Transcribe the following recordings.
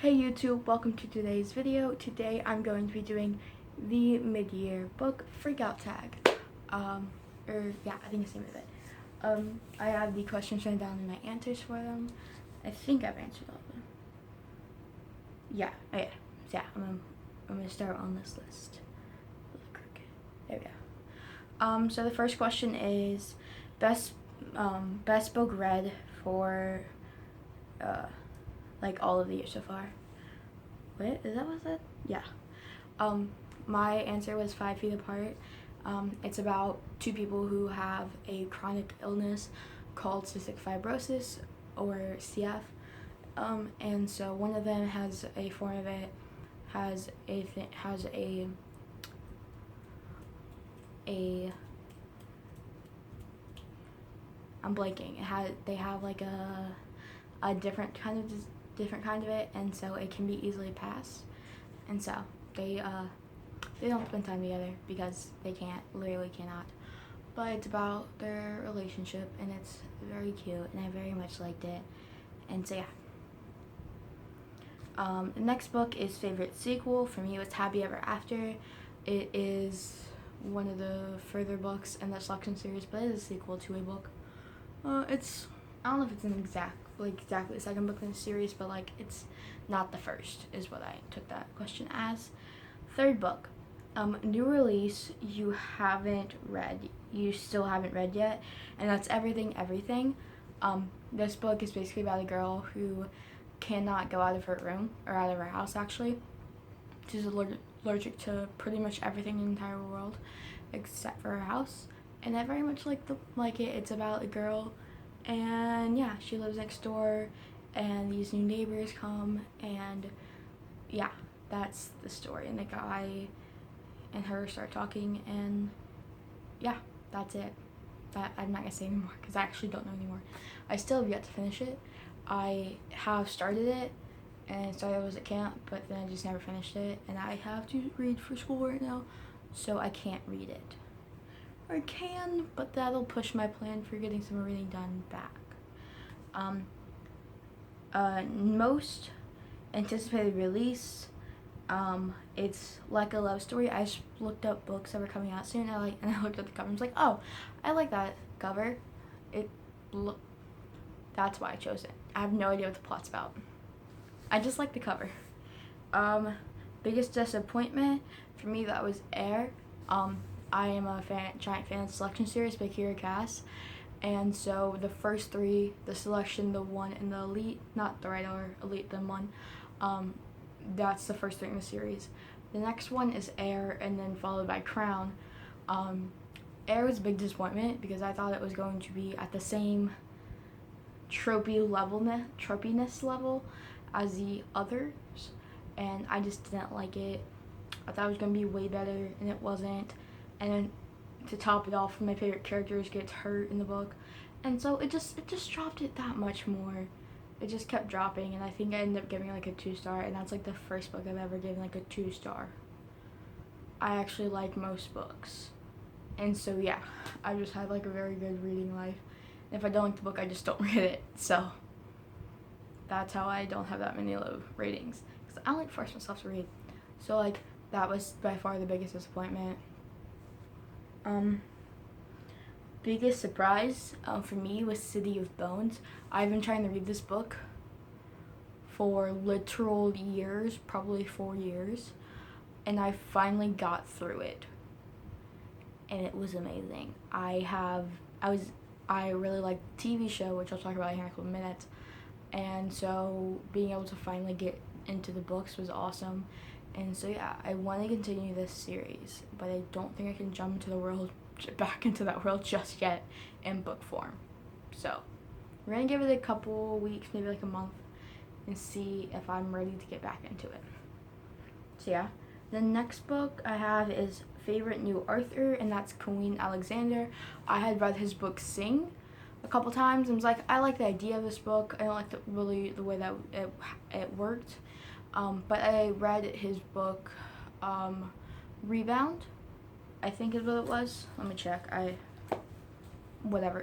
Hey YouTube, welcome to today's video. Today I'm going to be doing the mid-year book freakout tag. I think it's the name of it. I have the questions written down and my answers for them. I think I've answered all of them. I'm gonna start on this list. There we go. So the first question is best book read for like all of the years so far. Wait, is that what I said? Yeah. My answer was 5 Feet Apart. It's about two people who have a chronic illness called cystic fibrosis, or CF. And so one of them has a form of it, I'm blanking. They have like a different kind of it, and so it can be easily passed, and so they don't spend time together because they literally cannot, but it's about their relationship and it's very cute and I very much liked it, and so yeah. The next book is favorite sequel. For me, it was Happy Ever After. It is one of the further books in the selection series, but it is a sequel to a book. I don't know if it's exactly the second book in the series, but like it's not the first is what I took that question as. Third book, new release you still haven't read yet, and that's Everything. This book is basically about a girl who cannot go out of her room, or out of her house actually. She's allergic to pretty much everything in the entire world except for her house, and I very much like it. It's about a girl, and yeah, she lives next door, and these new neighbors come, and yeah, that's the story. And the guy and her start talking, and yeah, that's it. That I'm not gonna say anymore because I actually don't know anymore. I still have yet to finish it. I have started it, and started was at camp, but then I just never finished it, and I have to read for school right now, so I can't read it. Or I can, but that'll push my plan for getting some reading done back. Most anticipated release, it's Like a Love Story. I just looked up books that were coming out soon, and I looked at the cover and was like, oh, I like that cover. That's why I chose it. I have no idea what the plot's about. I just like the cover. Biggest disappointment for me, that was Air. I am a giant fan of the selection series by Kira Cass, and so the first three, the selection, the one, and the elite, not the regular elite, the one, that's the first three in the series. The next one is Air, and then followed by Crown. Air was a big disappointment because I thought it was going to be at the same tropiness level as the others, and I just didn't like it. I thought it was going to be way better, and it wasn't. And then to top it off, my favorite characters gets hurt in the book, and so it just dropped it that much more. It just kept dropping, and I think I ended up giving like a 2-star, and that's like the first book I've ever given like a 2-star. I actually like most books, and so yeah, I just had like a very good reading life. And if I don't like the book, I just don't read it. So that's how I don't have that many low ratings, because I don't like force myself to read. So like that was by far the biggest disappointment. Biggest surprise for me was City of Bones. I've been trying to read this book for literal years, probably 4 years, and I finally got through it, and it was amazing. I really like the TV show, which I'll talk about in a couple of minutes, and so being able to finally get into the books was awesome. And so yeah, I want to continue this series, but I don't think I can jump back into that world just yet in book form. So we're gonna give it a couple weeks, maybe like a month, and see if I'm ready to get back into it. So yeah, the next book I have is favorite new author, and that's Queen Alexander. I had read his book Sing a couple times and was like, I like the idea of this book. I don't like the way that it worked. But I read his book, Rebound, I think is what it was. Let me check.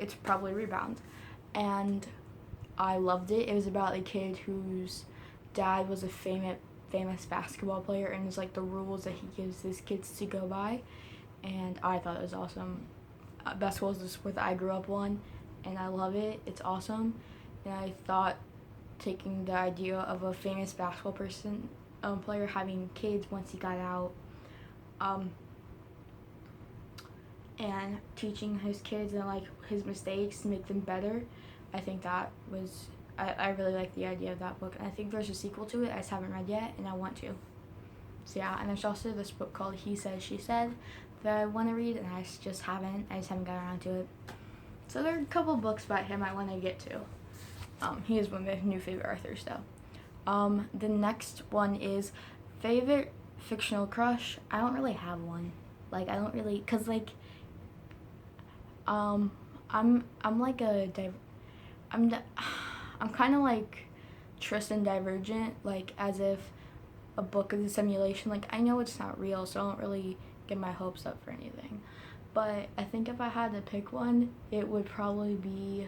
It's probably Rebound. And I loved it. It was about a kid whose dad was a famous basketball player, and it's like the rules that he gives his kids to go by, and I thought it was awesome. Basketball is the sport that I grew up on, and I love it. It's awesome, and I thought taking the idea of a famous basketball player having kids once he got out, and teaching his kids and like his mistakes to make them better. I think that was I really like the idea of that book, and I think there's a sequel to it I just haven't read yet, and I want to. So yeah, and there's also this book called He Said, She Said that I want to read, and I just haven't gotten around to it. So there are a couple books about him I want to get to. He is one of my new favorite authors though. The next one is favorite fictional crush. I don't really have one. Like I don't really, cause like, I'm like I'm kind of like Tristan Divergent, like as if a book is a simulation. Like I know it's not real, so I don't really get my hopes up for anything. But I think if I had to pick one, it would probably be,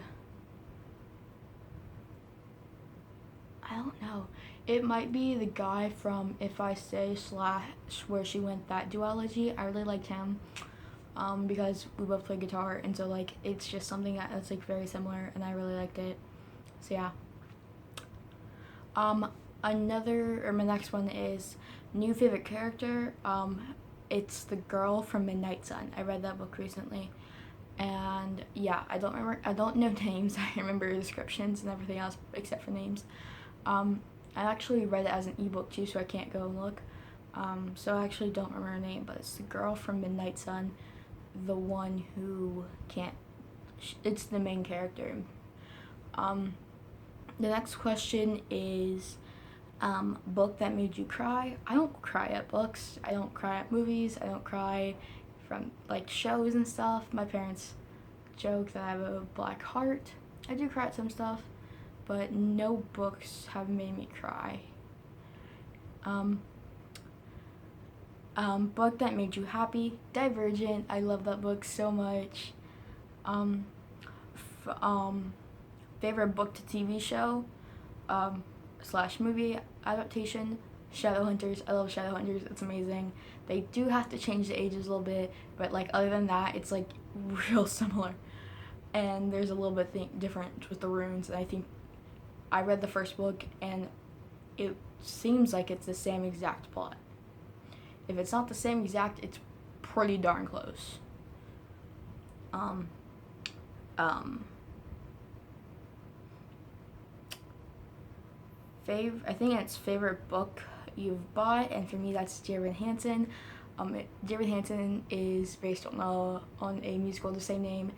I don't know. It might be the guy from If I Say / Where She Went, that duology. I really liked him because we both play guitar, and so like it's just something that's like very similar, and I really liked it. So yeah. My next one is new favorite character. It's the girl from Midnight Sun. I read that book recently, and yeah, I don't know names. I remember descriptions and everything else except for names. I actually read it as an ebook too, so I can't go and look. So I actually don't remember her name, but it's the girl from Midnight Sun, the one who can't. It's the main character. The next question is book that made you cry. I don't cry at books. I don't cry at movies. I don't cry from like shows and stuff. My parents joke that I have a black heart. I do cry at some stuff, but no books have made me cry. Book that made you happy. Divergent. I love that book so much. Favorite book to TV show / movie adaptation, Shadowhunters. I love Shadowhunters. It's amazing. They do have to change the ages a little bit, but like other than that, it's like real similar. And there's a little bit different with the runes, and I think I read the first book and it seems like it's the same exact plot. If it's not the same exact, it's pretty darn close. I think it's favorite book you've bought, and for me that's Dear Evan Hansen. Dear Evan Hansen is based on a musical of the same name,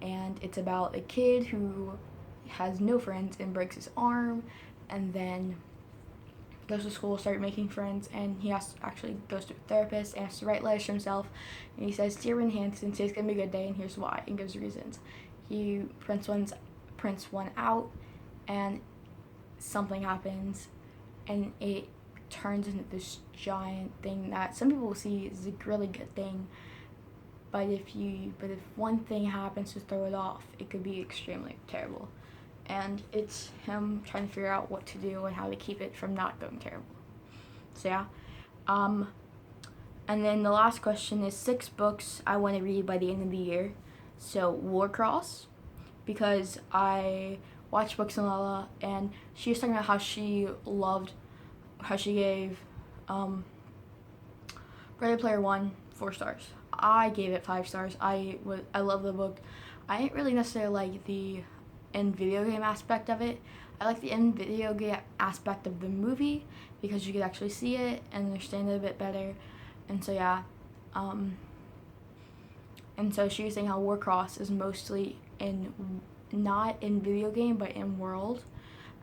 and it's about a kid who has no friends and breaks his arm, and then goes to school, start making friends, and he goes to a therapist and has to write letters to himself, and he says, Dear Evan Hansen, today's gonna be a good day, and here's why, and gives reasons. He prints one out, and something happens, and it turns into this giant thing that some people will see is a really good thing, but if one thing happens to throw it off, it could be extremely terrible. And it's him trying to figure out what to do and how to keep it from not going terrible. So yeah. And then the last question is 6 books I want to read by the end of the year. So Warcross, because I watched Books and Lala, and she was talking about how she gave Ready Player One 4 stars. I gave it 5 stars. I love the book. I didn't really necessarily like the in video game aspect of it. I like the in video game aspect of the movie because you could actually see it and understand it a bit better. And so yeah, and so she was saying how Warcross is mostly not in video game but in world,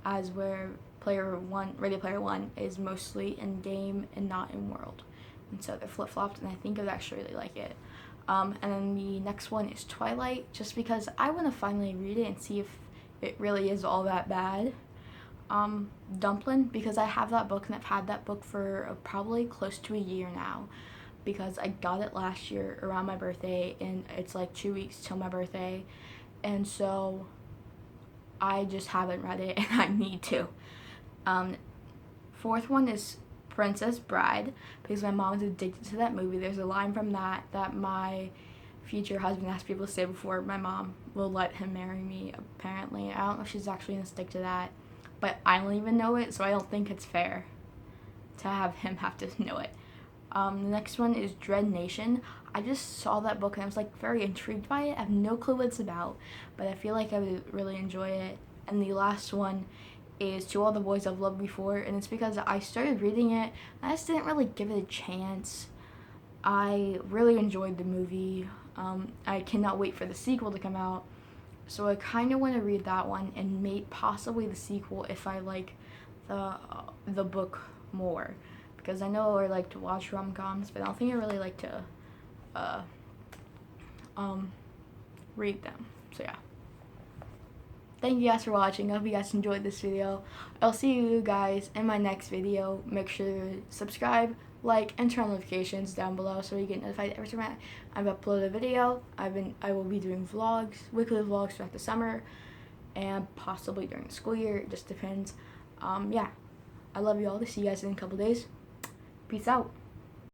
as where Ready Player One is mostly in game and not in world. And so they're flip-flopped, and I think I'd actually really like it. And then the next one is Twilight, just because I want to finally read it and see if it really is all that bad. Dumpling, because I have that book, and I've had that book for probably close to a year now, because I got it last year around my birthday, and it's like 2 weeks till my birthday, and so I just haven't read it, and I need to. fourth one is Princess Bride, because my mom is addicted to that movie. There's a line from that my future husband has to be able to say before my mom will let him marry me, apparently. I don't know if she's actually gonna stick to that, but I don't even know it, so I don't think it's fair to have him have to know it. The next one is Dread Nation. I just saw that book and I was like very intrigued by it. I have no clue what it's about, but I feel like I would really enjoy it. And the last one is To All the Boys I've Loved Before, and it's because I started reading it and I just didn't really give it a chance. I really enjoyed the movie. I cannot wait for the sequel to come out, so I kind of want to read that one and possibly the sequel if I like the book more, because I know I like to watch rom-coms, but I don't think I really like to read them. So yeah. Thank you guys for watching. I hope you guys enjoyed this video. I'll see you guys in my next video. Make sure to subscribe, like, and turn on notifications down below so you get notified every time I've uploaded a video. I will be doing vlogs, weekly vlogs throughout the summer, and possibly during the school year. It just depends. Yeah. I love you all. See you guys in a couple days. Peace out.